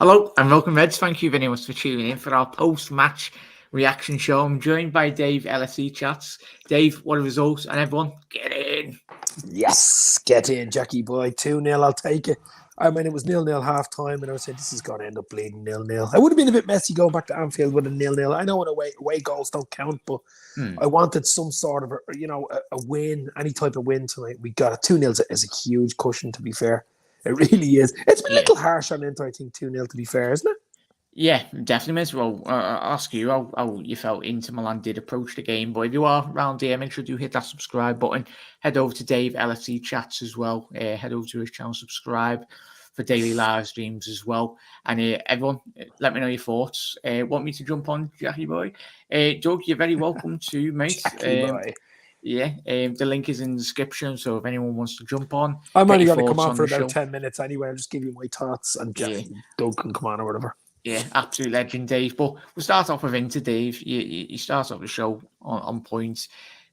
Hello and welcome, Reds. Thank you very much for tuning in for our post-match reaction show. I'm joined by Dave, LSE Chats. Dave, what a result, and everyone, get in. Yes, get in, Jackie boy. 2-0, I'll take it. I mean, it was 0-0 half time, and I was saying this is going to end up bleeding 0-0. It would have been a bit messy going back to Anfield with a 0-0. I know when away goals don't count, but I wanted some sort of a win, any type of win tonight. We got it. 2-0 is a huge cushion, to be fair. It really is. It's been a little harsh on Inter, I think, 2-0, to be fair, isn't it? Yeah, definitely. Miss. Well, I'll ask you how you felt Inter Milan did approach the game. But if you are around here, make sure you hit that subscribe button. Head over to Dave LFC Chats as well. Head over to his channel, subscribe for daily live streams as well. And everyone, let me know your thoughts. Want me to jump on, Jackie boy? Doug, you're very welcome to, mate. Jackie boy. Yeah, the link is in the description, so if anyone wants to jump on, I'm only going to come on for about 10 minutes anyway. I'll just give you my thoughts, and Jackie, Doug can come on or whatever. Yeah, absolute legend, Dave. But we'll start off with Inter, Dave. You start off the show on points.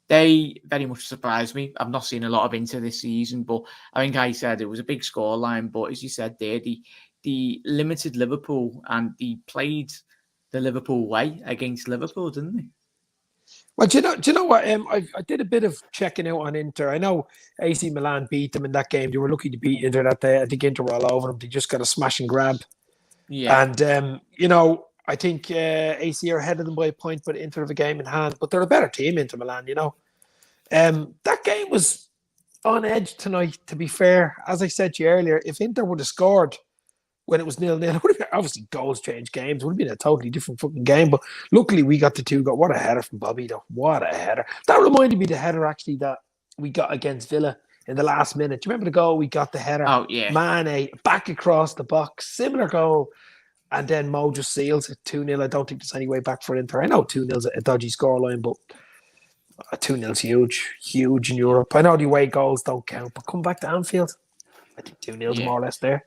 They very much surprised me. I've not seen a lot of Inter this season, but I think I said it was a big scoreline. But as you said there, the limited Liverpool, and they played the Liverpool way against Liverpool, didn't they? Well, do you know what? I did a bit of checking out on Inter. I know AC Milan beat them in that game. They were lucky to beat Inter that day. I think Inter were all over them. They just got a smash and grab. Yeah. And, I think AC are ahead of them by a point, but Inter have a game in hand. But they're a better team, Inter Milan, That game was on edge tonight, to be fair. As I said to you earlier, if Inter would have scored when it was 0-0, it would have been, obviously goals change games. It would have been a totally different fucking game. But luckily we got the 2 goals. What a header from Bobby, though. What a header. That reminded me of the header, actually, that we got against Villa in the last minute. Do you remember the goal? We got the header. Oh, yeah. Mane, back across the box. Similar goal. And then Mo just seals it 2-0. I don't think there's any way back for Inter. I know 2-0 is a dodgy scoreline, but 2-0 is huge in Europe. I know the away goals don't count, but come back to Anfield. I think 2-0 is more or less there.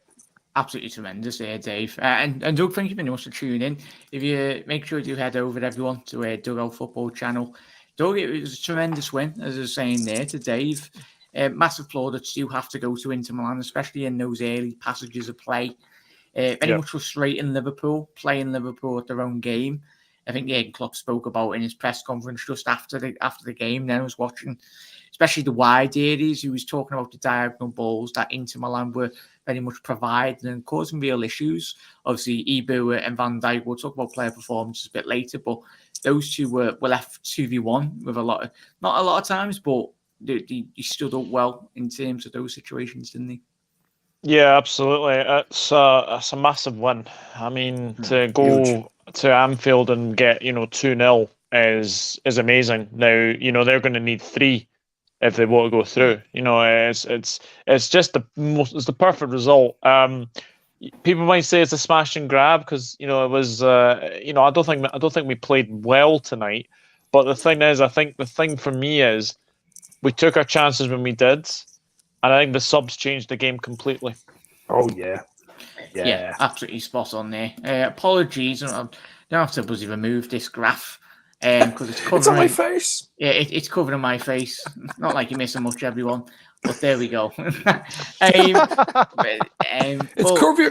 Absolutely tremendous there, Dave. And Doug, thank you very much for tuning in. If you make sure you head over, everyone, to Dugout Football channel. Doug, it was a tremendous win, as I was saying there to Dave. Massive plaudits do have to go to Inter Milan, especially in those early passages of play. Very much frustrating Liverpool, playing Liverpool at their own game. I think Jurgen Klopp spoke about in his press conference just after the game. Then I was watching, especially the wide areas. He was talking about the diagonal balls that Inter Milan were very much providing and causing real issues. Obviously, Ibu and Van Dijk, we'll talk about player performances a bit later, but those two were left 2v1 with not a lot of times, but they stood up well in terms of those situations, didn't they? Yeah, absolutely. It's a massive win. I mean, to go to Anfield and get 2-0 is amazing. Now they're going to need 3 if they want to go through. It's just it's the perfect result. People might say it's a smash and grab because it was I don't think we played well tonight. But the thing is, I think the thing for me is we took our chances when we did. And I think the subs changed the game completely. Oh, yeah. Yeah, absolutely spot on there. Apologies. I don't have to bloody remove this graph because it's covering... It's on my face. Yeah, it's covering my face. Not like you're missing much, everyone. But there we go. It's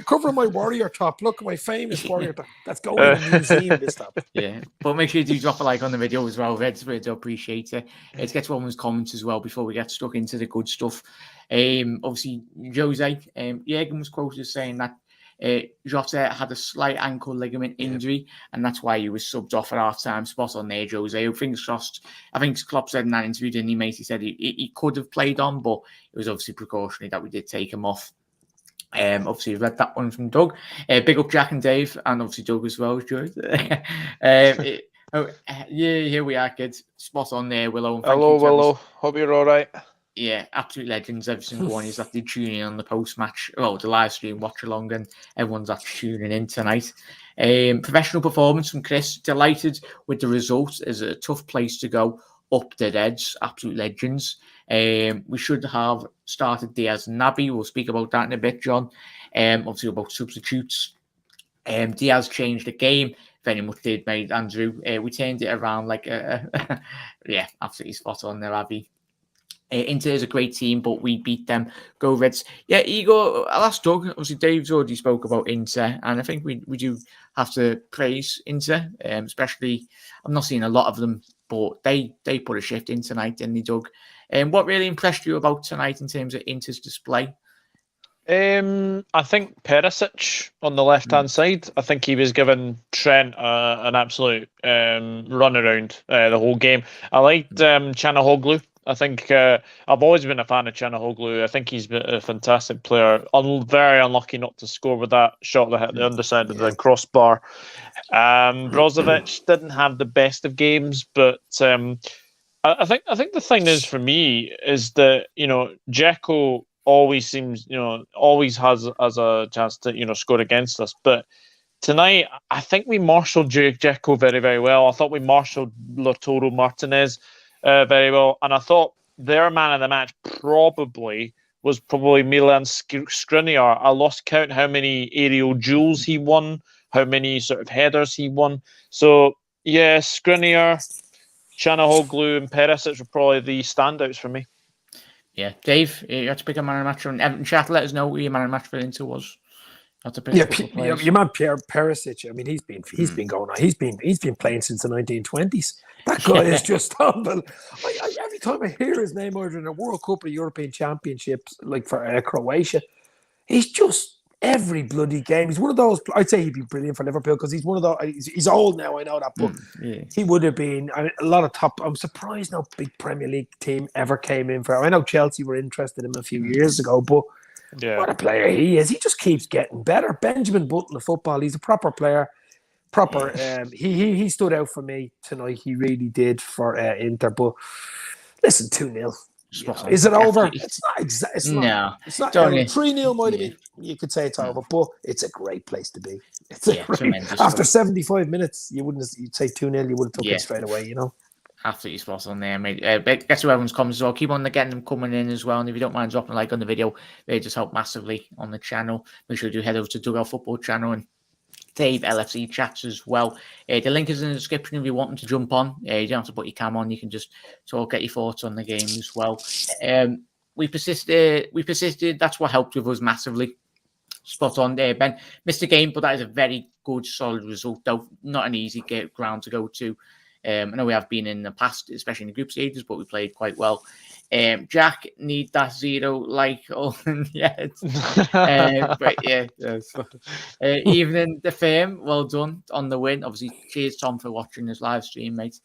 covering my warrior top. Look at my famous warrior top. That's going in the museum this time. Yeah, but make sure you do drop a like on the video as well, Reds. We do appreciate it. Let's get to everyone's comments as well before we get stuck into the good stuff. Obviously, Jose, Jürgen was quoted as saying that Jota had a slight ankle ligament injury, and that's why he was subbed off at half-time. Spot on there, Jose. Fingers crossed. I think Klopp said in that interview, didn't he, mate? He said he could have played on, but it was obviously precautionary that we did take him off. Obviously, read that one from Doug. Big up Jack and Dave, and obviously Doug as well, George. Here we are, kids. Spot on there, Willow. Hello, Willow. Hope you're all right. Yeah, absolute legends. Every single one is actually tuning in on the post-match, the live stream, watch along, and everyone's actually tuning in tonight. Professional performance from Chris. Delighted with the result. It's a tough place to go up the Reds. Absolute legends. We should have started Diaz and Naby. We'll speak about that in a bit, John. Obviously about substitutes. Diaz changed the game. Very much did, mate, Andrew. We turned it around like yeah, absolutely spot on there, Abby. Inter is a great team, but we beat them. Go Reds. Yeah, Igor, I'll ask Doug. Obviously, Dave's already spoke about Inter, and I think we do have to praise Inter, especially, I'm not seeing a lot of them, but they put a shift in tonight, didn't they, Doug? And what really impressed you about tonight in terms of Inter's display? I think Perisic on the left-hand side. I think he was giving Trent an absolute runaround the whole game. I liked Chanahoglu. I think I've always been a fan of Chanahoglu. I think he's been a fantastic player. Very unlucky not to score with that shot that hit the underside of the crossbar. Brozovic didn't have the best of games, but I think the thing is for me is that Dzeko always seems always has a chance to score against us, but tonight I think we marshalled Dzeko very, very well. I thought we marshalled Lautaro Martinez very well, and I thought their man of the match was probably Milan Skriniar. I lost count how many aerial duels he won, how many sort of headers he won. So yeah, Skriniar, Chanahoglu, and Perisic were probably the standouts for me. Yeah, Dave, you had to pick a man of the match from Everton chat. Let us know who your man of the match for Inter was. Your man Perisic. I mean, he's been going on. He's been playing since the 1920s. That guy is just humble. Every time I hear his name either in a World Cup or European Championships, like for Croatia, he's just every bloody game. He's one of those. I'd say he'd be brilliant for Liverpool because he's one of those. He's old now. I know that, but he would have been a lot of top. I'm surprised no big Premier League team ever came in for him. I know Chelsea were interested in him a few years ago, but. Yeah. What a player he is. He just keeps getting better. Benjamin Button of football. He's a proper player. He stood out for me tonight. He really did for Inter. But listen, 2-0. Is it over? It's not exactly. It's not. 3-0 might have been. You could say it's over, but it's a great place to be. It's tremendous. After 75 minutes, you'd say 2-0. You would have took it straight away. Absolutely spot on there, mate. Guess who everyone's comments as well. Keep on getting them coming in as well. And if you don't mind dropping a like on the video, they just help massively on the channel. Make sure you do head over to Dugout Football channel and Dave LFC chats as well. The link is in the description if you want them to jump on. You don't have to put your cam on. You can just get your thoughts on the game as well. We persisted. That's what helped with us massively. Spot on there, Ben. Missed the game, but that is a very good, solid result, though. Not an easy ground to go to. I know we have been in the past, especially in the group stages, but we played quite well. Jack, need that 0 like yet. But yeah. Evening the firm, well done on the win. Obviously, cheers Tom for watching this live stream, mate.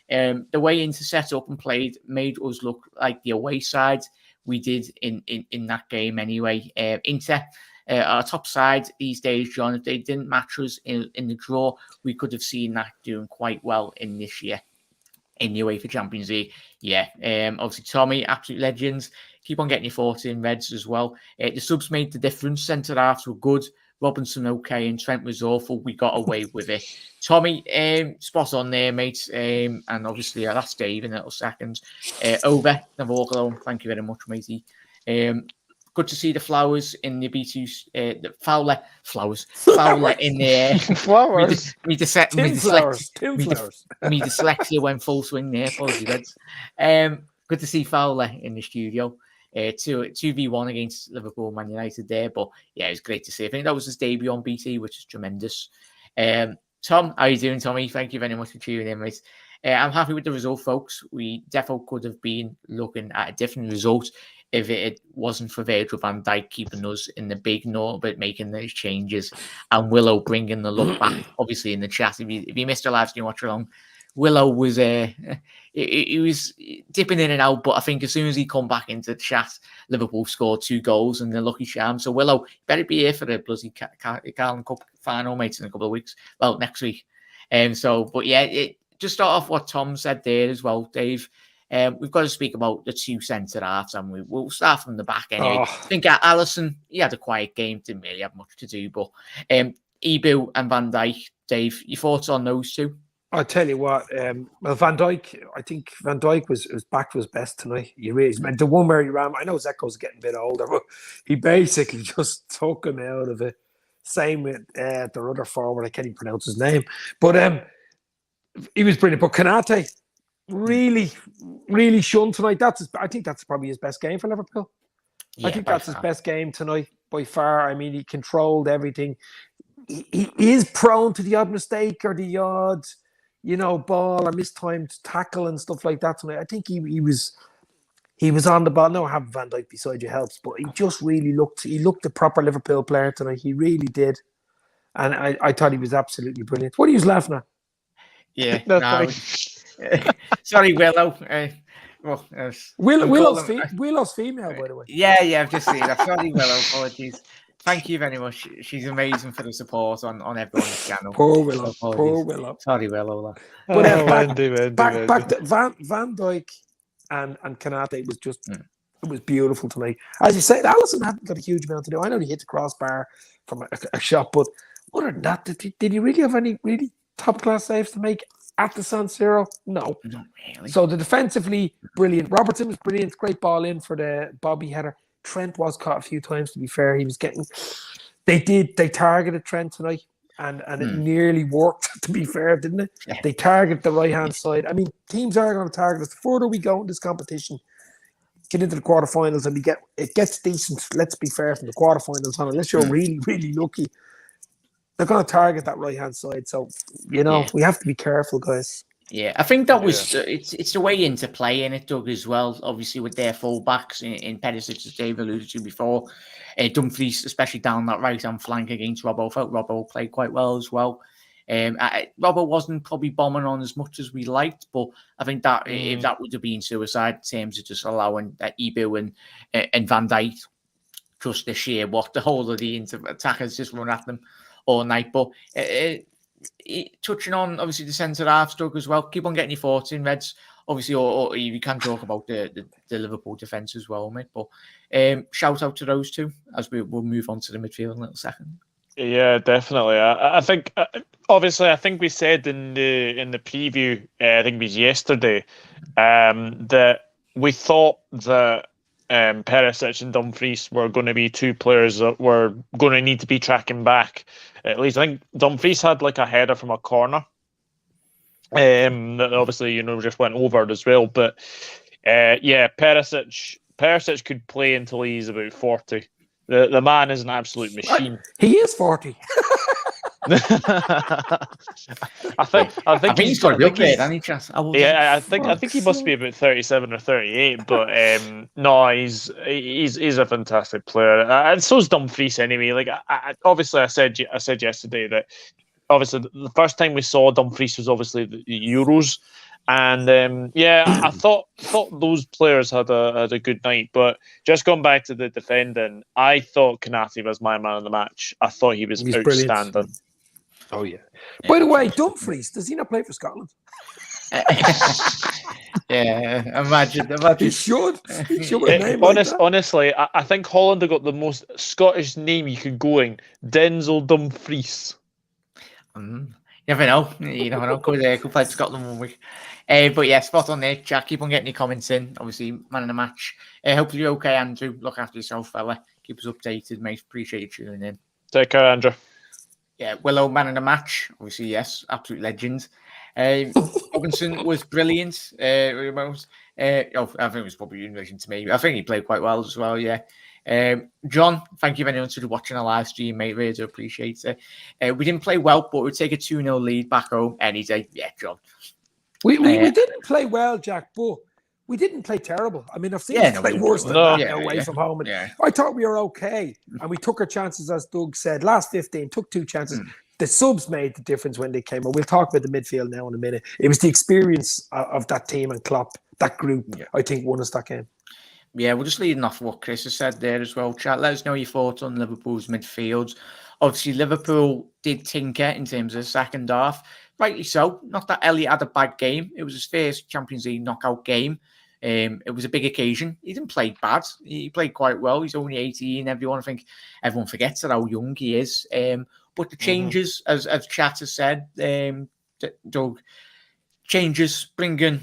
The way Inter set up and played made us look like the away side we did in that game anyway. Inter. Our top side these days, John, if they didn't match us in the draw, we could have seen that doing quite well in this year in the UEFA Champions League. Yeah, obviously, Tommy, absolute legends. Keep on getting your thoughts in, Reds, as well. The subs made the difference. Centre-halves were good. Robinson okay, and Trent was awful. We got away with it. Tommy, spot on there, mate. And obviously, that's Dave in a little second. Over, never walk alone. Thank you very much, matey. Good to see the flowers in the B2, the Fowler in there. Flowers. Me dyslexia went full swing there. Apologies, good to see Fowler in the studio. 2v1 against Liverpool, Man United there. But yeah, it was great to see. I think that was his debut on BT, which is tremendous. Tom, how are you doing, Tommy? Thank you very much for tuning in, mate. I'm happy with the result, folks. We definitely could have been looking at a different result if it wasn't for Virgil van Dijk keeping us in the big note, but making those changes, and Willow bringing the look back. Obviously, in the chat, if you missed a live stream, watch along. Willow was he was dipping in and out, but I think as soon as he come back into the chat, Liverpool scored 2 goals and the lucky charm. So Willow, better be here for the bloody Carling Cup final, mates, in a couple of weeks. Well, next week. But yeah, just start off what Tom said there as well, Dave. We've got to speak about the 2 centre-halves, and we'll start from the back anyway. I think Alisson, he had a quiet game, didn't really have much to do, but Ibu and Van Dijk, Dave, your thoughts on those 2? I'll tell you what, well, Van Dijk, I think Van Dijk was back to his best tonight. He really, the one where he ran, I know Zeko's getting a bit older, but he basically just took him out of it. Same with the other forward, I can't even pronounce his name, but he was brilliant. But Konate, really, really shone tonight. I think that's probably his best game for Liverpool. Yeah, I think by that's his far. best game tonight by far. I mean, he controlled everything. He is prone to the odd mistake or the odd, ball or mistimed tackle and stuff like that tonight. I think he was on the ball. No, having Van Dijk beside you helps, but he just really looked. He looked a proper Liverpool player tonight. He really did, and I thought he was absolutely brilliant. What are you laughing at? Yeah, Nothing. no. Sorry, Willow. Willow's female, by the way. Yeah, I've just seen that. Sorry, Willow. Apologies. Thank you very much. She's amazing for the support on everyone's channel. Poor Willow. So Poor Willow. Sorry, Willow. But Wendy. back to Van Dijk and Kanate was just it was beautiful tonight. As you said, Alisson hadn't got a huge amount to do. I know he hit the crossbar from a shot, but other than that, did he really have any really top class saves to make at the San Siro? No. Not really. So the defensively brilliant. Robertson was brilliant. Great ball in for the Bobby header. Trent was caught a few times. To be fair, he was getting. They targeted Trent tonight, and it nearly worked. To be fair, didn't it? Yeah. They target the right hand side. I mean, teams are going to target us. The further we go in this competition, get into the quarterfinals, and it gets decent. Let's be fair, from the quarterfinals on, unless you're really, really lucky, they're going to target that right hand side. So we have to be careful, guys. Yeah, I think that was it's the way into play in it, Doug, as well. Obviously, with their fullbacks in Perisic, as Dave alluded to before, Dumfries, especially down that right hand flank against Robbo. Felt Robbo played quite well as well. Robbo wasn't probably bombing on as much as we liked, but I think that if that would have been suicide in terms of just allowing Ibu and Van Dijk just to share what the whole of the attackers just run at them all night. But touching on obviously the centre half, Doug, as well. Keep on getting your thoughts in, Reds. Obviously, or you can talk about the Liverpool defence as well, mate. But shout out to those two as we'll move on to the midfield in a little second. Yeah, definitely. I think obviously I think we said in the preview, I think it was yesterday, that we thought that Perisic and Dumfries were going to be two players that were going to need to be tracking back. At least I think Dumfries had like a header from a corner, that obviously just went over as well. But Perisic could play until he's about 40. The man is an absolute machine. He is 40. I think he's got a real bit, hasn't he, Chas? Yeah, I think he must be about 37 or 38. But no, he's a fantastic player, and so's Dumfries anyway. Like obviously, I said yesterday that obviously the first time we saw Dumfries was obviously the Euros. And I thought those players had a good night. But just going back to the defending, I thought Kanate was my man of the match. I thought he was outstanding. Brilliant. Oh yeah. By the way, Dumfries, does he not play for Scotland? Yeah, imagine. He should. Honestly, I think Holland have got the most Scottish name you could go in. Denzel Dumfries. You never know. Could play for Scotland 1 week. But yeah, spot on there, Jack. Keep on getting your comments in. Obviously, man of the match. Hopefully you're okay, Andrew. Look after yourself, fella. Keep us updated, mate. Appreciate you tuning in. Take care, Andrew. Yeah, Willow, man of the match. Obviously, yes, absolute legend. Robinson was brilliant. I think it was probably in relation to me. I think he played quite well as well, yeah. John, thank you very much for watching our live stream, mate. Really do appreciate it. We didn't play well, but we'd take a 2-0 lead back home any day. Yeah, John. We didn't play well, Jack, but we didn't play terrible. I mean, I've seen us play worse than that away from home. And I thought we were okay. And we took our chances, as Doug said. Last 15, took 2 chances. The subs made the difference when they came on. We'll talk about the midfield now in a minute. It was the experience of that team and Klopp, that group, I think, won us that game. Yeah, we're just leading off what Chris has said there as well, chat. Let us know your thoughts on Liverpool's midfield. Obviously, Liverpool did tinker in terms of the second half. Rightly so. Not that Elliot had a bad game. It was his first Champions League knockout game. It was a big occasion. He didn't play bad. He played quite well. He's only 18. I think everyone forgets how young he is. But the changes, as Chat has said, Doug, changes bringing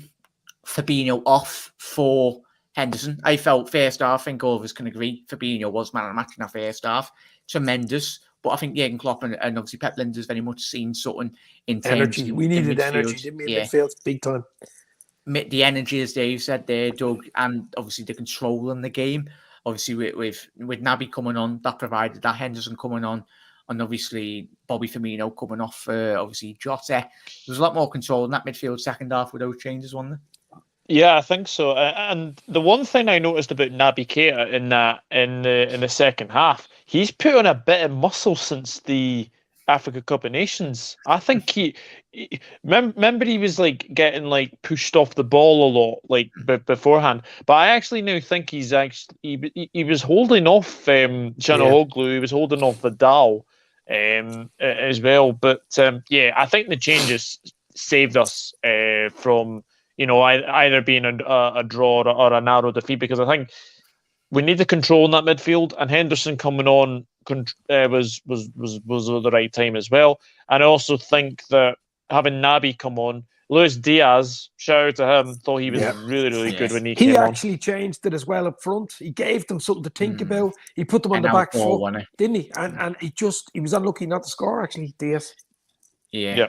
Fabinho off for Henderson. I felt first half, I think all of us can agree, Fabinho was man of the match in that first half. Tremendous. But I think Jurgen Klopp and obviously Pep Linders very much seen something in terms energy. We needed energy, didn't we, in midfield? Big time. the energy, as Dave said there, Doug, and obviously the control in the game. Obviously, with Naby coming on, that provided that. Henderson coming on, and obviously Bobby Firmino coming off, obviously Jota. There was a lot more control in that midfield second half with those changes, wasn't there? Yeah, I think so. And the one thing I noticed about Naby Keita in the second half, he's put on a bit of muscle since the Africa Cup of Nations. I think remember he was like getting like pushed off the ball a lot like beforehand. But I actually now think he was holding off Canahoglu, he was holding off Vidal as well. But yeah, I think the changes saved us from either being a draw or a narrow defeat, because I think we need the control in that midfield, and Henderson coming on was at the right time as well. And I also think that having Naby come on, Luis Diaz, shout out to him, thought he was really good when he came on. He actually changed it as well up front. He gave them something to think about. He put them on the back foot, didn't he? And he was unlucky not to score, actually, Diaz. Yeah,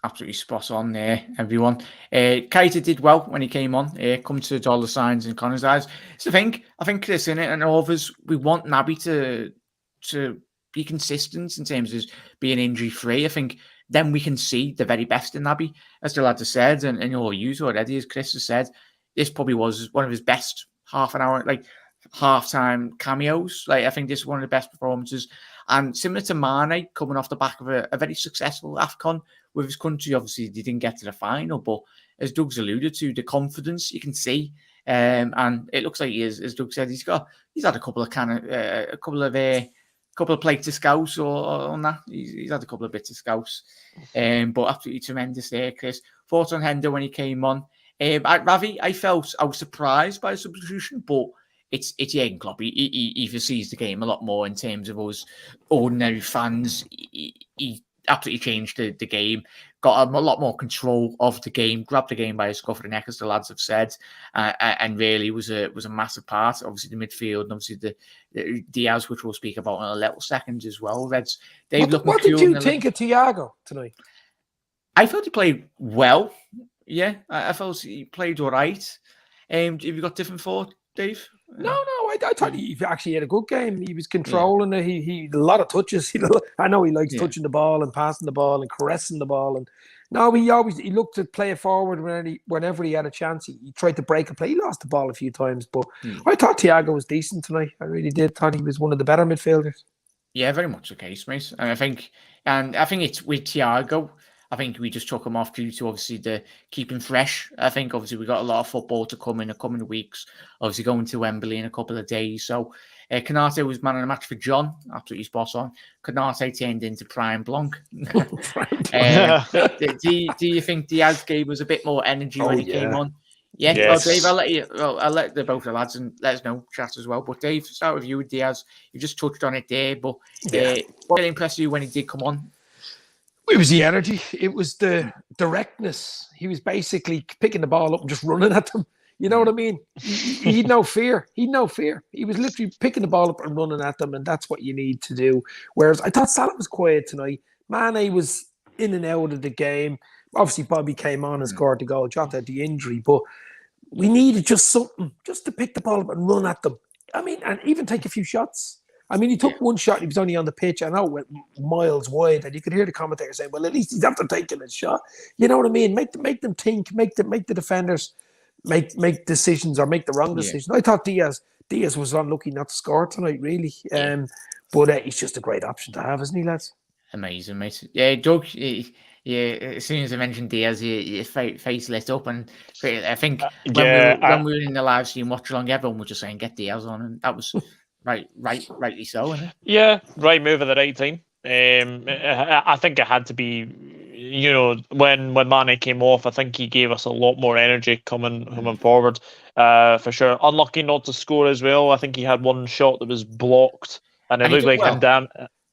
absolutely spot on there, everyone. Keita did well when he came on. Come to all the signs in Connor's eyes. So I think Chris, in it, and all of us, we want Naby to be consistent in terms of being injury free. I think then we can see the very best in Naby, as the lads have said, and you'll use already, as Chris has said. This probably was one of his best half an hour, like halftime cameos. Like, I think this is one of the best performances. And similar to Mane, coming off the back of a very successful AFCON with his country, obviously he didn't get to the final, but as Doug's alluded to, the confidence you can see, and it looks like he is, as Doug said, he's had a couple of plates of scouse or on that. He's had a couple of bits of scouse, but absolutely tremendous there, Chris. Thoughts on Hendo when he came on? Ravi, I was surprised by the substitution, but it's Jurgen Klopp. He foresees the game a lot more in terms of us ordinary fans. He absolutely changed the game, got a lot more control of the game, grabbed the game by the scruff of the neck, as the lads have said, and really was a massive part. Obviously, the midfield, and obviously the Diaz, which we'll speak about in a little second as well. Reds, what did you think of Thiago tonight? I felt he played well. Yeah, I felt he played all right. Have you got different thoughts, Dave? No, I thought he actually had a good game. He was controlling it. He a lot of touches. I know he likes touching the ball and passing the ball and caressing the ball. And no, he looked to play it forward whenever he had a chance. He tried to break a play. He lost the ball a few times, but I thought Thiago was decent tonight. I really did. Thought he was one of the better midfielders. Yeah, very much the case, mate. And I think it's with Thiago. I think we just took him off due to obviously the keeping fresh. I think obviously we got a lot of football to come in the coming weeks. Obviously going to Wembley in a couple of days. So Konate was man of the match for John. Absolutely spot on. Konate turned into Prime Blanc. Do you think Diaz gave us a bit more energy when he came on? Yeah. Yes. Well, Dave, I'll let the both the lads and let us know chat as well. But Dave, start with you with Diaz. You just touched on it there, but what impressed you when he did come on? It was the energy. It was the directness. He was basically picking the ball up and just running at them. You know what I mean? He had no fear. He was literally picking the ball up and running at them, and that's what you need to do. Whereas I thought Salah was quiet tonight. Mane was in and out of the game. Obviously, Bobby came on and scored the goal. Jota had the injury, but we needed just something, just to pick the ball up and run at them. I mean, and even take a few shots. I mean, he took one shot. He was only on the pitch. I know it went miles wide, and you could hear the commentator saying, "Well, at least he's after taking a shot." You know what I mean? Make them think. Make the defenders make decisions or make the wrong decision. I thought Diaz was unlucky not to score tonight, really. But he's just a great option to have, isn't he, lads? Amazing, mate. Yeah, Doug. As soon as I mentioned Diaz, your face lit up, and I think when we were in the live stream watch along, everyone was just saying, "Get Diaz on," and that was. Rightly so, isn't it? Yeah, right move at the right time. I think it had to be, when Mane came off, I think he gave us a lot more energy coming forward, for sure. Unlucky not to score as well. I think he had one shot that was blocked, and it looked like him down.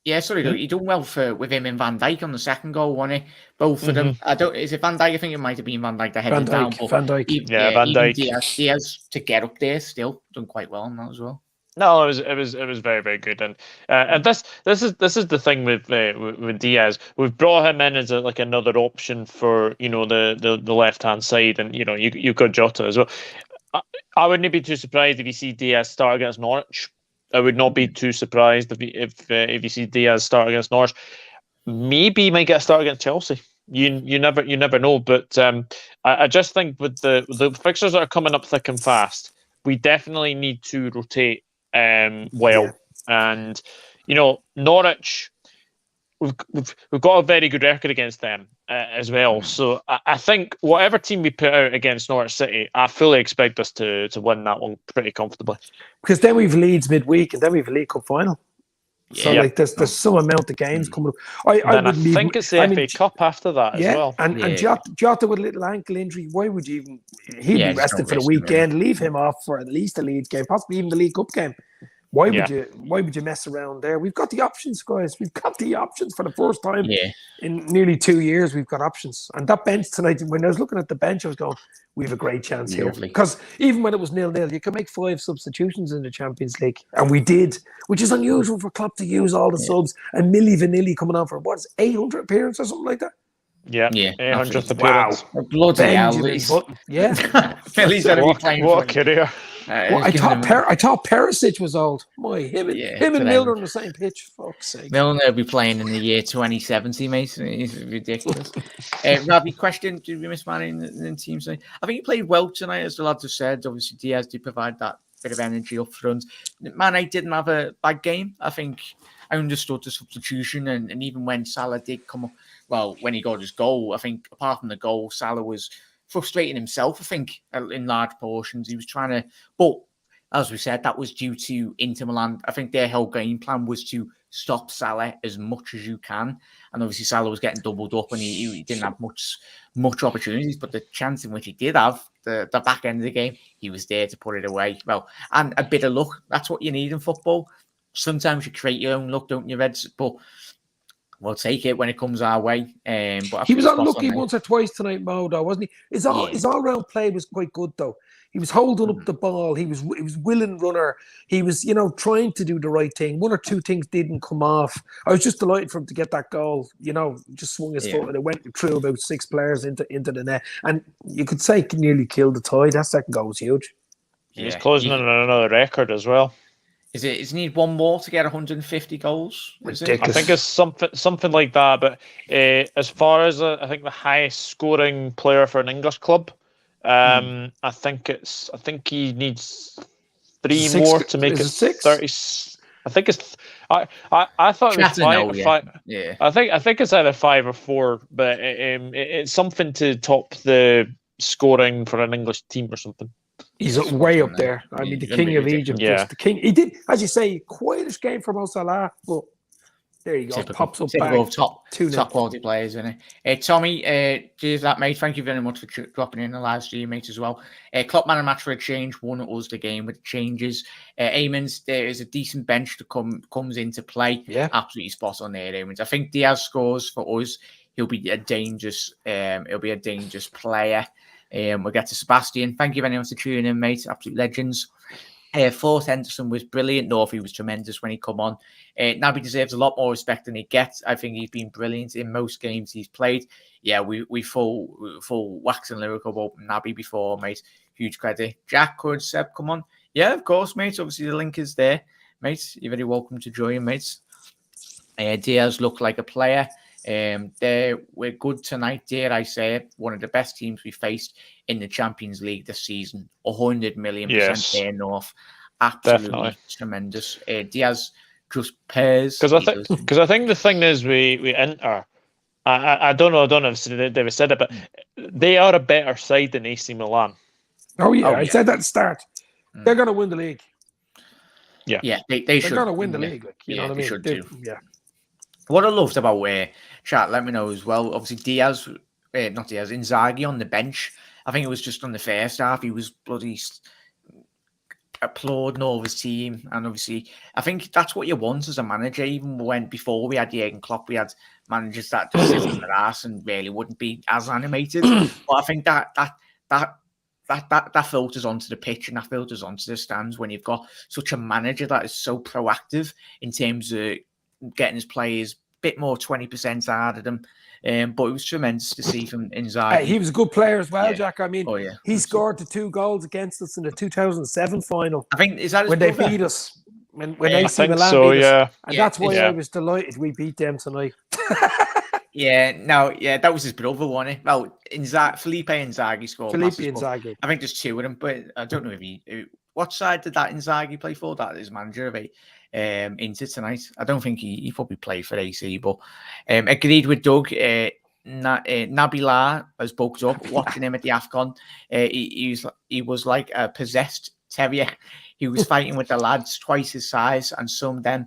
Yeah, sorry, he done well with him and Van Dijk on the second goal, wasn't he? Both of them. Is it Van Dijk? I think it might have been Van Dijk that headed down. Van Dijk. Van Dijk. Diaz to get up there still done quite well on that as well. No, it was very, very good, and this is the thing with Diaz. We've brought him in as like another option for the left hand side, and you've got Jota as well. I wouldn't be too surprised if you see Diaz start against Norwich. I would not be too surprised if you see Diaz start against Norwich. Maybe he might get a start against Chelsea. You never know. But I just think with the fixtures that are coming up thick and fast, we definitely need to rotate well. And Norwich, we've got a very good record against them as well. So I think whatever team we put out against Norwich City, I fully expect us to win that one pretty comfortably. Because then we've Leeds midweek, and then we've a League Cup final. So there's some amount of games coming up. I think it's the FA Cup after that as well. And Jota with a little ankle injury, why would you even? He'd be rested for the weekend. Leave him off for at least a Leeds game, possibly even the League Cup game. Why would you mess around there? We've got the options, guys. We've got the options for the first time in nearly 2 years. We've got options. And that bench tonight, when I was looking at the bench, I was going, we have a great chance here. Because even when it was 0-0, you could make 5 substitutions in the Champions League. And we did, which is unusual for Klopp to use all the subs. And Milli Vanilli coming on for, 800 appearances or something like that? Yeah, 800th appearance. Wow. Bloody hell. Yeah. Milli's going to be playing. What a career. I thought Perisic was old. Him and Milner on the same pitch. Fuck's sake. Milner will be playing in the year 2070, mate. It's ridiculous. Ravi, question: did we miss Mane in the team tonight? I think he played well tonight, as the lads have said. Obviously, Diaz did provide that bit of energy up front. Mane didn't have a bad game. I think I understood the substitution, and even when Salah did come up, well, when he got his goal, I think apart from the goal, Salah was frustrating himself, I think, in large portions. He was trying to, but as we said, that was due to Inter Milan. I think their whole game plan was to stop Salah as much as you can. And obviously Salah was getting doubled up and he didn't have much opportunities, but the chance in which he did have, the back end of the game, he was there to put it away. Well, and a bit of luck. That's what you need in football. Sometimes you create your own luck, don't you, Reds? But we'll take it when it comes our way. But he was unlucky once or twice tonight, Mo, though, wasn't he? His all-round play was quite good, though. He was holding up the ball. He was willing runner. He was, trying to do the right thing. 1 or 2 things didn't come off. I was just delighted for him to get that goal. Just swung his foot and it went through about 6 players into the net. And you could say he nearly killed the tie. That second goal was huge. He's closing on another record as well. Is it need one more to get 150 goals? I think it's something like that. But as far as I think the highest scoring player for an English club, I think he needs 3 more to make it 30. I think it's. I thought it was 5. Yeah. I think it's either 5 or 4, but it's something to top the scoring for an English team or something. He's way up there. I mean, the king of Egypt. Yeah. The king. He did, as you say, quietest game for Mo Salah, but there you go. Pops up back. Top quality players, isn't it? Tommy, cheers that, mate. Thank you very much for dropping in the live stream, mate, as well. Klopp man a match for a change. Won us the game with the changes. Eamons, there is a decent bench that comes into play. Yeah, absolutely spot on there, Eamons. I think Diaz scores for us. He'll be a dangerous. Player. We'll get to Sebastian. Thank you very much for tuning in, mate. Absolute legends. Fourth Henderson was brilliant. Northey was tremendous when he come on. Naby deserves a lot more respect than he gets. I think he's been brilliant in most games he's played. Yeah, we full wax and lyrical about Naby before, mate. Huge credit. Jack, could Seb come on? Yeah, of course, mate. Obviously, the link is there, mate. You're very welcome to join, mate. Diaz looked like a player. We're good tonight, dare I say it. One of the best teams we faced in the Champions League this season. 100 million % there north. Absolutely definitely. Tremendous. Diaz just pairs. Because I think the thing is we enter. I don't know if they've said it, but they are a better side than AC Milan. I said that at the start. They're going to win the league. Yeah, they should. They're going to win the league. You know what I mean? Should do. Yeah. What I loved about chat, let me know as well. Obviously, not Diaz, Inzaghi on the bench. I think it was just on the first half. He was bloody applauding all of his team, and obviously, I think that's what you want as a manager. Even before we had Jurgen Klopp, we had managers that just sit on their ass and really wouldn't be as animated. But I think that that filters onto the pitch and that filters onto the stands when you've got such a manager that is so proactive in terms of getting his players a bit more 20% out of them. But it was tremendous to see from Inzaghi. He was a good player as well, Jack. I mean, Oh, yeah. He scored the 2 goals against us in the 2007 final. I think, is that his when brother? they beat us? When I AC think Milan so, beat us. yeah. And that's why Yeah. I was delighted we beat them tonight. That was his brother, wasn't it? Well, Felipe Inzaghi scored. Felipe passes, but Inzaghi. I think there's 2 of them, but I don't know if what side did that Inzaghi play for? That is manager of Inter tonight. I don't think he probably played for AC, but agreed with Doug. Nabila has bulked up. Watching him at the AFCON, he was like a possessed terrier. He was fighting with the lads twice his size, and some of them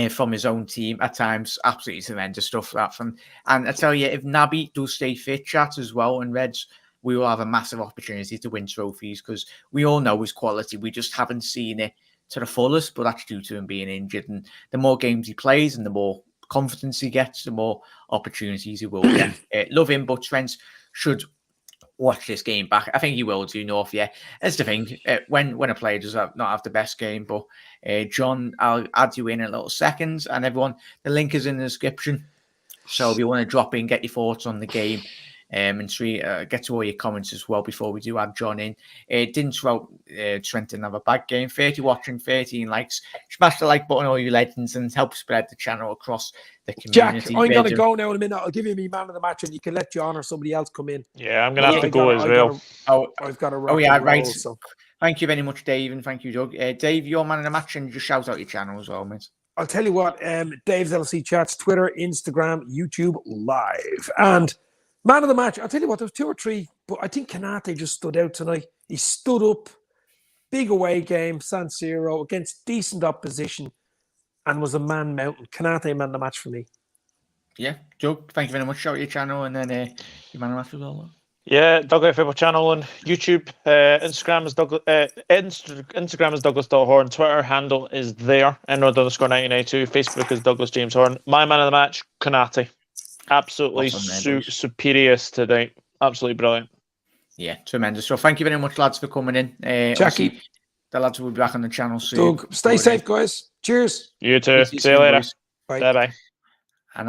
from his own team at times. Absolutely tremendous stuff that from. And I tell you, if Naby does stay fit, chat as well, and Reds, we will have a massive opportunity to win trophies because we all know his quality. We just haven't seen it to the fullest, but that's due to him being injured. And the more games he plays and the more confidence he gets, the more opportunities he will get. Love him, but Trent should watch this game back. I think he will do, North. Yeah, that's the thing. When a player does not have the best game, but John, I'll add you in a little second, and everyone, the link is in the description. So if you want to drop in, get your thoughts on the game, and get to all your comments as well before we do add John in. Didn't Trenton have a bad game? 30 watching, 13 likes. Smash the like button, all you legends, and help spread the channel across the community. Jack, I'm going to go now in a minute. I'll give you me man of the match, and you can let John or somebody else come in. Yeah, I'm going to have to go as well. I've got to rock right. Roll, so. Thank you very much, Dave, and thank you, Doug. Dave, your man of the match, and just shout out your channel as well, mate. I'll tell you what, Dave's LC Chats, Twitter, Instagram, YouTube, live. And man of the match, I'll tell you what, there's 2 or 3, but I think Kanate just stood out tonight. He stood up, big away game, San Siro, against decent opposition, and was a man mountain. Kanate, man of the match for me. Yeah, Doug, thank you very much. Shout out your channel, and then your man of the match as well. Yeah, Doug Football channel on YouTube. Instagram is Instagram is Douglas.Horn. Twitter handle is there. Innnnnn_1992. Facebook is Douglas James Horn. My man of the match, Konate. Absolutely awesome, superior today. Absolutely brilliant. Yeah, tremendous. So thank you very much, lads, for coming in. Jackie, the lads will be back on the channel soon. Doug, stay safe, guys. Cheers. You too. See you later. Bye. Bye. And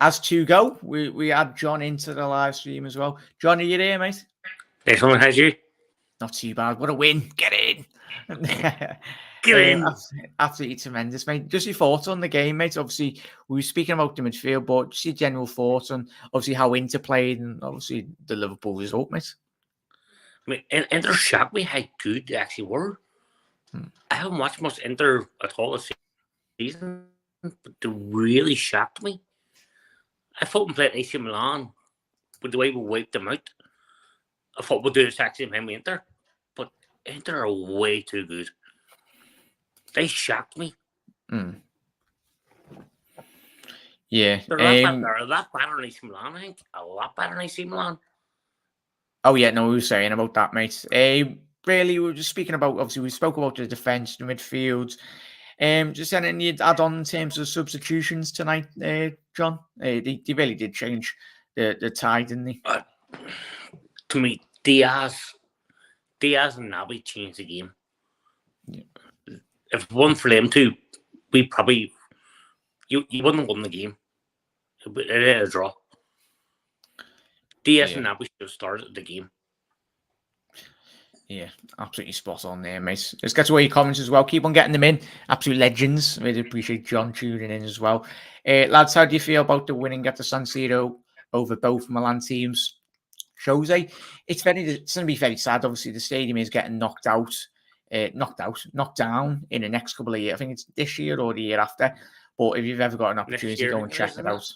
as to go, we add John into the live stream as well. John, are you there, mate? Excellent, how's you? Not too bad. What a win. Get in. Get in. Absolutely tremendous, mate. Just your thoughts on the game, mate. Obviously, we were speaking about the midfield, but just your general thoughts on obviously how Inter played and obviously the Liverpool result, mate. I mean, Inter shocked me how good they actually were. I haven't watched much Inter at all this season, but they really shocked me. I thought we played AC Milan, but the way we wiped them out, I thought we'd do the exact same thing with Inter. But Inter are way too good. They shocked me. Yeah. They're a lot better than AC Milan, I think. A lot better than AC Milan. Oh, yeah, no, we were saying about that, mate. Really, we were just speaking about, obviously, we spoke about the defence, the midfield. Just anything you'd add on in terms of substitutions tonight, John? They really did change the tide, didn't they? To me, Diaz and Naby changed the game. Yeah. If it wasn't for them two, we probably you wouldn't have won the game. It had a draw. Diaz and Naby should have started the game. Yeah, absolutely spot on there, mate. Let's get to all your comments as well. Keep on getting them in. Absolute legends. Really appreciate John tuning in as well. Lads, how do you feel about the winning at the San Siro over both Milan teams? Jose, it's going to be very sad. Obviously, the stadium is getting knocked down in the next couple of years. I think it's this year or the year after. But if you've ever got an opportunity, go and check it out.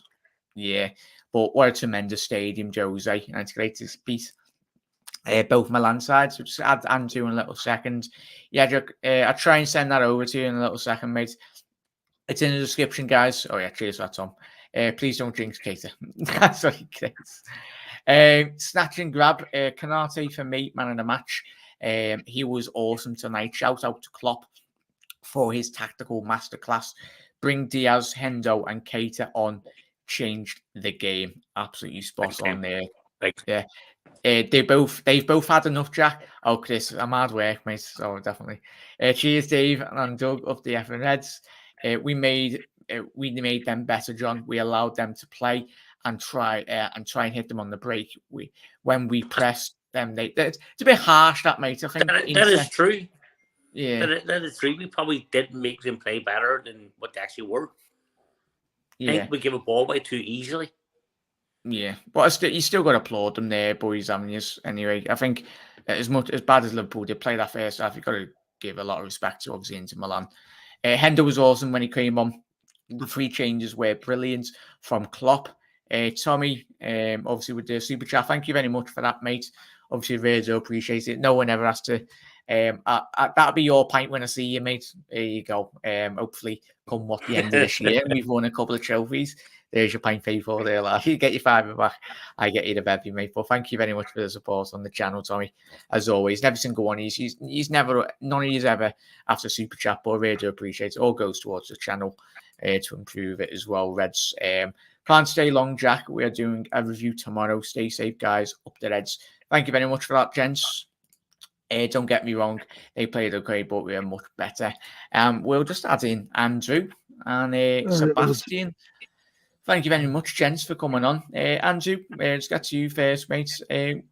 Yeah, but what a tremendous stadium, Jose. And it's great to beat both Milan sides. So just add Antu in a little second. Yeah, I'll try and send that over to you in a little second, mate. It's in the description, guys. Oh, yeah, cheers for that, Tom. Please don't jinx Cater. That's what he thinks. Snatch and grab. Konate for me, man of the match. He was awesome tonight. Shout out to Klopp for his tactical masterclass. Bring Diaz, Hendo, and Keita on. Changed the game. Absolutely spot on there. Yeah. They've both had enough, Jack. Oh, Chris, I'm hard work, mate. So definitely. Cheers, Dave and Doug of the Effing Reds. We made them better, John. We allowed them to play and try and hit them on the break. When we pressed them, it's a bit harsh, that, mate. I think that is true. Yeah, that is true. We probably did make them play better than what they actually were. I think we give a ball away too easily. Yeah, but you still got to applaud them there, boys. Anyway, I think as bad as Liverpool did play that first half, you've got to give a lot of respect to obviously Inter Milan. Hendo was awesome when he came on. The 3 changes were brilliant from Klopp. Tommy, obviously with the super chat, thank you very much for that, mate. Obviously, really do appreciate it. No one ever has to. That'll be your pint when I see you, mate. There you go. Hopefully, come the end of this year, we've won a couple of trophies. There's your pint for there, lad. You get your $5 back. I get you the bevy, mate. But thank you very much for the support on the channel, Tommy. As always, every single one. He's never, none of you ever after super chat, but I really do appreciate it. All goes towards the channel to improve it as well. Reds, can't stay long, Jack. We are doing a review tomorrow. Stay safe, guys. Up the Reds. Thank you very much for that, gents. Don't get me wrong, they played okay, but we are much better. We'll just add in Andrew and Sebastian. Thank you very much, gents, for coming on. Andrew, let's get to you first, mate. Your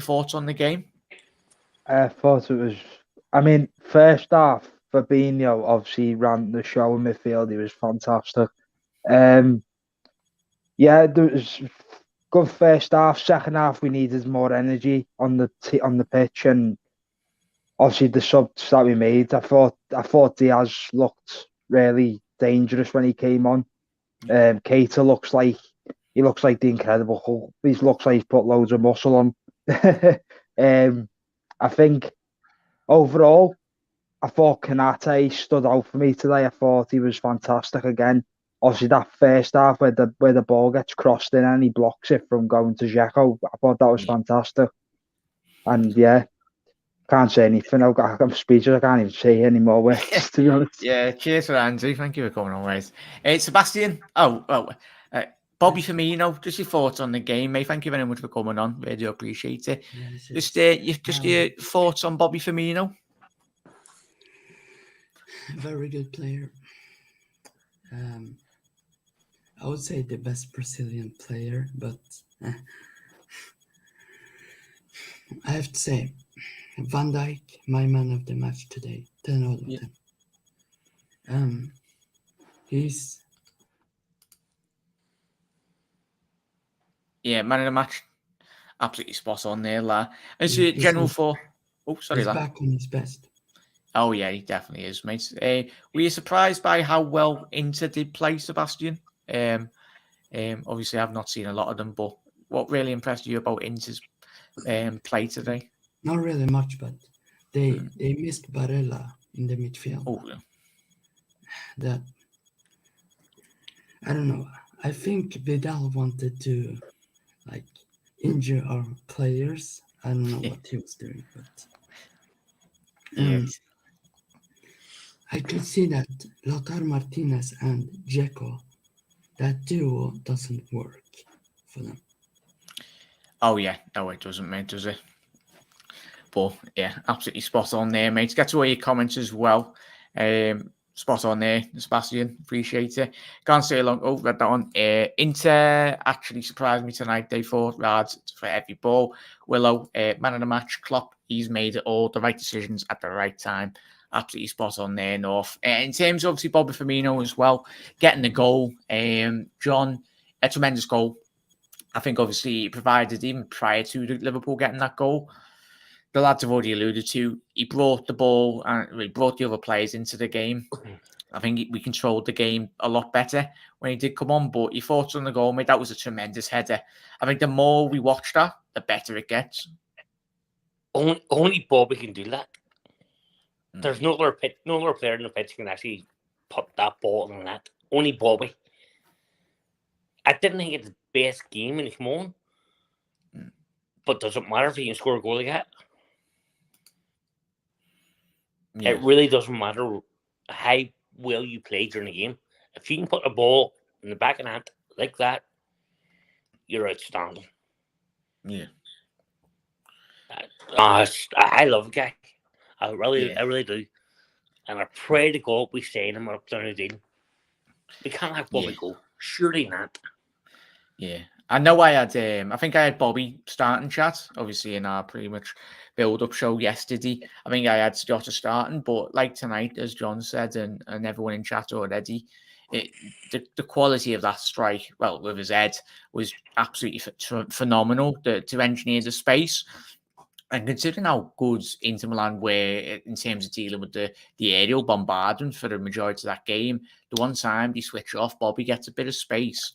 thoughts on the game? I thought it was, first half, Fabinho obviously ran the show in midfield. He was fantastic. Yeah, there was good first half. Second half, we needed more energy on the pitch, and obviously the subs that we made. I thought Diaz looked really dangerous when he came on. Keita looks like the Incredible Hulk. He looks like he's put loads of muscle on. I think overall, I thought Kanate stood out for me today. I thought he was fantastic again. Obviously, that first half where the ball gets crossed in and he blocks it from going to Dzeko, I thought that was fantastic. And yeah, can't say anything. I'm speechless. I can't even say any more words, to be honest. Yeah, cheers for that, Andrew. Thank you for coming on, mate. Sebastian. Bobby Firmino. Just your thoughts on the game, mate. Thank you very much for coming on. Really do appreciate it. Just your thoughts on Bobby Firmino. Very good player. I would say the best Brazilian player, but I have to say, Van Dijk, my man of the match today. 10 out of 10. He's man of the match. Absolutely spot on there, lad. And so general for. Oh, sorry, he's lad. back on his best. Oh yeah, he definitely is, mate. Were you surprised by how well Inter did play, Sebastian? Obviously, I've not seen a lot of them, but what really impressed you about Inter's play today? Not really much, but they missed Barella in the midfield. Oh, yeah. That I don't know. I think Vidal wanted to injure our players. I don't know what he was doing, but I could see that Lautaro Martinez and Dzeko, that duo doesn't work for them. Oh yeah, no, it doesn't, mate, does it? But yeah, absolutely spot on there, mate. Get to all your comments as well. Spot on there, Sebastian. Appreciate it. Can't stay long. Oh, read that one. Inter actually surprised me tonight. They fought hard for every ball. Willow, man of the match. Klopp, he's made all the right decisions at the right time. Absolutely spot on there, North. In terms of obviously Bobby Firmino as well, getting the goal. John, a tremendous goal. I think obviously he provided even prior to Liverpool getting that goal. The lads have already alluded to, he brought the ball and he brought the other players into the game. I think we controlled the game a lot better when he did come on. But your thoughts on the goal, mate? That was a tremendous header. I think the more we watch that, the better it gets. Only Bobby can do that. There's no other player in the pitch can actually put that ball in the net. Only Bobby. I didn't think it's the best game when he came on. But does it matter if he can score a goal like that? Yeah. It really doesn't matter how well you play during the game. If you can put a ball in the back of the net like that, you're outstanding. Yeah. I love the guy. I Yeah. really do. And I pray to God we sign him up down the deal. We can't have Bobby go. Surely not. Yeah. I know I had, I think I had Bobby starting chat, obviously in our pretty much build-up show yesterday. I think I had Jota starting, but like tonight, as John said, and everyone in chat already, the quality of that strike, well, with his head, was absolutely phenomenal to engineer the space. And considering how good Inter Milan were in terms of dealing with the aerial bombardment for the majority of that game, the one time they switch off, Bobby gets a bit of space.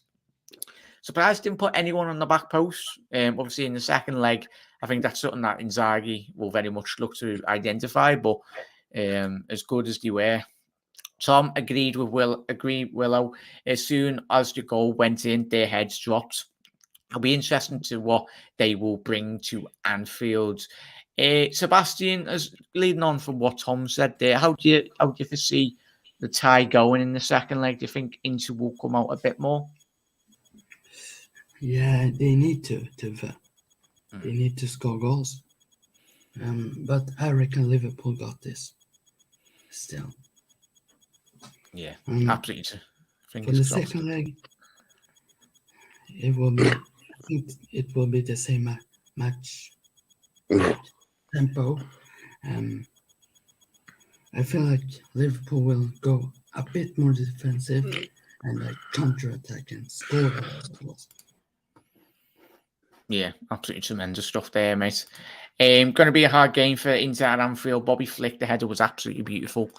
Surprised didn't put anyone on the back post. Obviously, in the second leg, I think that's something that Inzaghi will very much look to identify. But as good as they were, Tom agreed with Willow. As soon as the goal went in, their heads dropped. It'll be interesting to what they will bring to Anfield. Sebastian, as leading on from what Tom said there, how do you foresee the tie going in the second leg? Do you think Inter will come out a bit more? Yeah, they need to. They need to score goals. But I reckon Liverpool got this. Still. Yeah, absolutely. For the second leg, it will be. I think it will be the same match tempo. I feel like Liverpool will go a bit more defensive and like counter-attack and score goals. Yeah, absolutely tremendous stuff there, mate. Going to be a hard game for Inter at Anfield. Bobby Flick, the header was absolutely beautiful.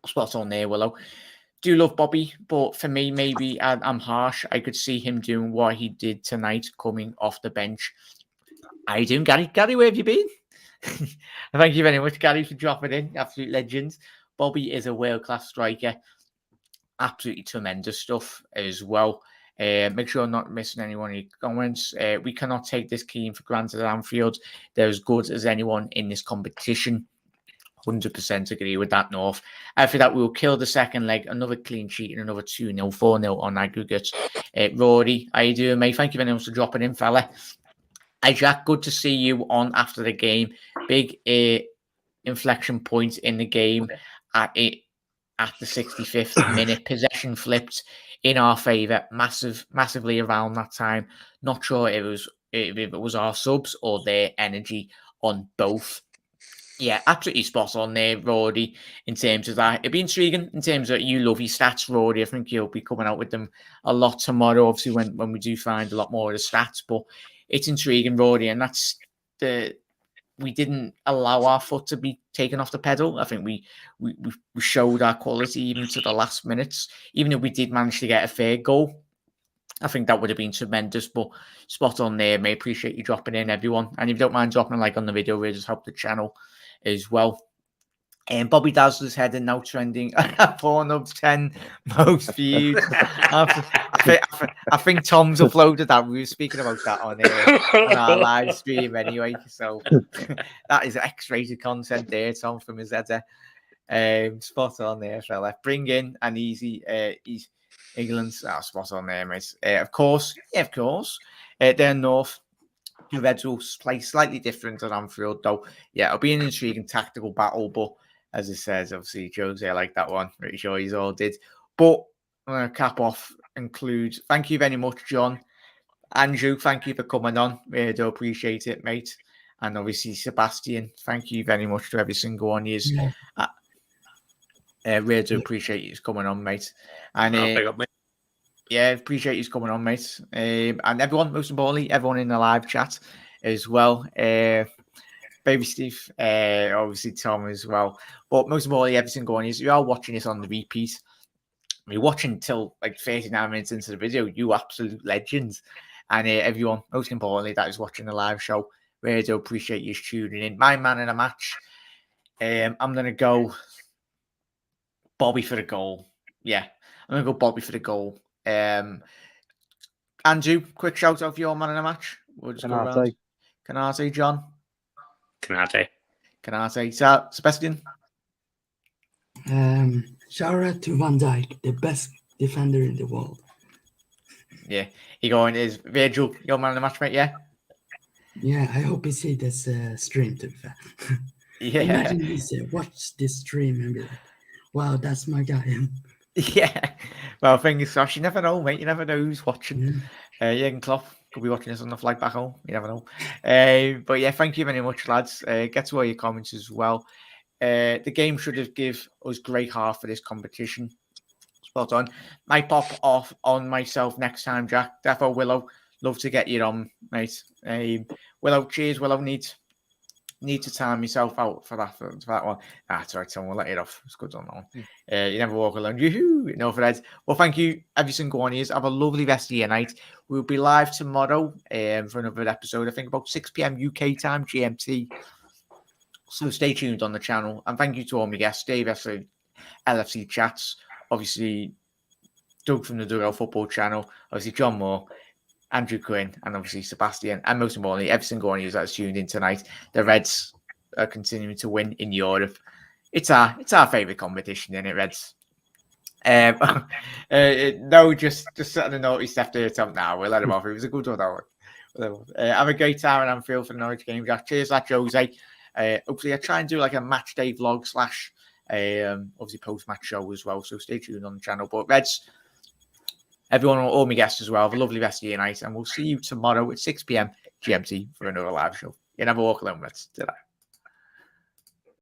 Spot on there, Willow. Do love Bobby, but for me, maybe I'm harsh. I could see him doing what he did tonight, coming off the bench. How you doing, Gary? Gary, where have you been? Thank you very much, Gary, for dropping in. Absolute legend. Bobby is a world-class striker. Absolutely tremendous stuff as well. Make sure I'm not missing any of your comments. We cannot take this game for granted at Anfield. They're as good as anyone in this competition. 100% agree with that, North. After that, we will kill the second leg. Another clean sheet and another 2-0, 4-0 on aggregate. Rory, how you doing, mate? Thank you very much for dropping in, fella. Hi, Jack. Good to see you on after the game. Big inflection point in the game at the 65th minute. Possession flipped in our favour massively around that time. Not sure if it was our subs or their energy on both. Yeah, absolutely spot on there, Rory, in terms of that. It'd be intriguing in terms of you love your stats, Rory. I think you'll be coming out with them a lot tomorrow, obviously, when we do find a lot more of the stats. But it's intriguing, Rory, and that's we didn't allow our foot to be taken off the pedal. I think we showed our quality even to the last minutes. Even if we did manage to get a fair goal, I think that would have been tremendous. But spot on there, mate. Appreciate you dropping in, everyone. And if you don't mind dropping a like on the video, we'll just help the channel as well. And Bobby Dazzler's head and now trending. Pornhub's 10 most viewed. I think Tom's uploaded that. We were speaking about that on our live stream anyway. So that is X-rated content there, Tom, from his header. Spot on there, fella. Bring in an easy England. Spot on there, mate. Of course. They're North. The Reds will play slightly different at Anfield, though. Yeah, it'll be an intriguing tactical battle, but as it says, obviously, Jose like that one. Pretty sure he's all did. But I'm going to cap off, include, thank you very much, John. Andrew, thank you for coming on. Really do appreciate it, mate. And obviously, Sebastian, thank you very much to every single one. Really do appreciate you coming on, mate. And yeah, appreciate you coming on, mate. And everyone, most importantly, everyone in the live chat as well. Baby Steve, obviously Tom as well. But most importantly, every single one is you are watching this on the repeat. You're watching till like 39 minutes into the video. You absolute legends. And everyone, most importantly, that is watching the live show. Really do appreciate you tuning in. My man in a match. I'm going to go Bobby for the goal. Yeah, I'm going to go Bobby for the goal. Andrew, quick shout out for your man in a match. We'll just go around. Canate, John. Canate. Sebastian. Shout out to Van Dijk, the best defender in the world. Yeah, he going is Virgil, your man in the match, mate. Yeah. Yeah, I hope he see this stream to be fair. Yeah. Imagine he say, watch this stream and be like, wow, that's my guy. Yeah. Well, fingers crossed. You never know, mate. You never know who's watching. Yeah. Jürgen Klopp could be watching us on the flight back home. You never know. But yeah, thank you very much, lads. Get to all your comments as well. The game should have give us great heart for this competition. Spot on. Might pop off on myself next time, Jack. Therefore, Willow, love to get you on, mate. Willow, cheers. Willow, need to time myself out for that one. That's all right, Tom. We'll let it off. It's good on that one. You never walk alone. Yoo-hoo. No, for that. Well, thank you, every single one of you. Have a lovely rest of your night. We'll be live tomorrow for another episode. I think about 6 p.m. UK time, GMT. So stay tuned on the channel. And thank you to all my guests, Dave F. LFC Chats, obviously Doug from the Dugout Football Channel, obviously John Moore, Andrew Quinn, and obviously Sebastian, and most importantly, every single one of you that's tuned in tonight. The Reds are continuing to win in Europe. It's our favourite competition, isn't it, Reds? No, just setting a notice after attempt now. We'll let him off. It was a good one, though. Have a great time at Anfield for the Norwich game, Jack. Cheers, that Jose. Hopefully, I try and do like a match day vlog / obviously post-match show as well, so stay tuned on the channel. But Reds, everyone, all my guests as well, have a lovely rest of your night, and we'll see you tomorrow at 6 p.m. GMT for another live show. You never walk alone, Reds. Ta-ra.